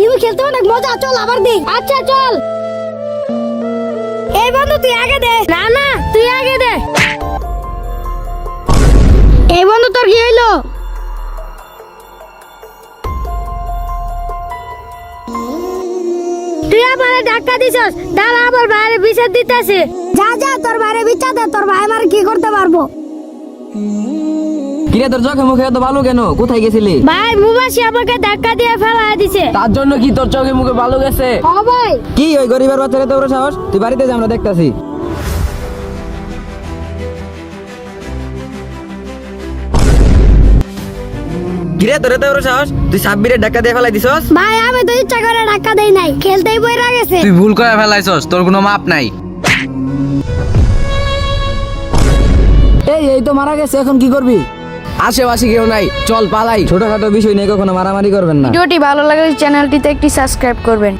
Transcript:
তুই খেলতে অনেক মজা, চল আবার দেই। আচ্ছা চল। এই বন্ধু তুই আগে দে। না না তুই আগে দে। এই বন্ধু তোর কি হইলো? তুই আমারে ধাক্কা দিছস, দাঁড়া আমার বাইরে বিচার দিতেছে। যা যা তোর বাইরে বিচার দে, তোর ভাই আমার কি করতে পারবো। কিরে তোর চোখে মুখে এত ভালো কেন? কোথায় গেছিলি? ভাই মুবাসি আমাকে ধাক্কা দিয়ে ফেলা দিছে। তার জন্য কি তোর চোখে মুখে ভালো গেছে? হ্যাঁ ভাই। কি ওই গরিবের বাচ্চারা তো বড় সাহস? তুই বাড়িতে যা, আমরা দেখতাছি। কিরে তোর এত বড় সাহস? তুই সাব্বিরের ধাক্কা দিয়ে ফেলাই দিছস? ভাই আমি তো ইচ্ছা করে ধাক্কা দেই নাই, খেলতেই বইরা গেছে। তুই ভুল করে ফেলাইছস, তোর কোনো মাপ নাই। এই তো মারা গেছে, এখন কি করবি? আশেপাশে কেউ নাই, চল পালাই। ছোটখাটো বিষয় নিয়ে কখনো মারামারি করবেন না। ভিডিওটি ভালো লাগলে চ্যানেলটিতে একটি সাবস্ক্রাইব করবেন।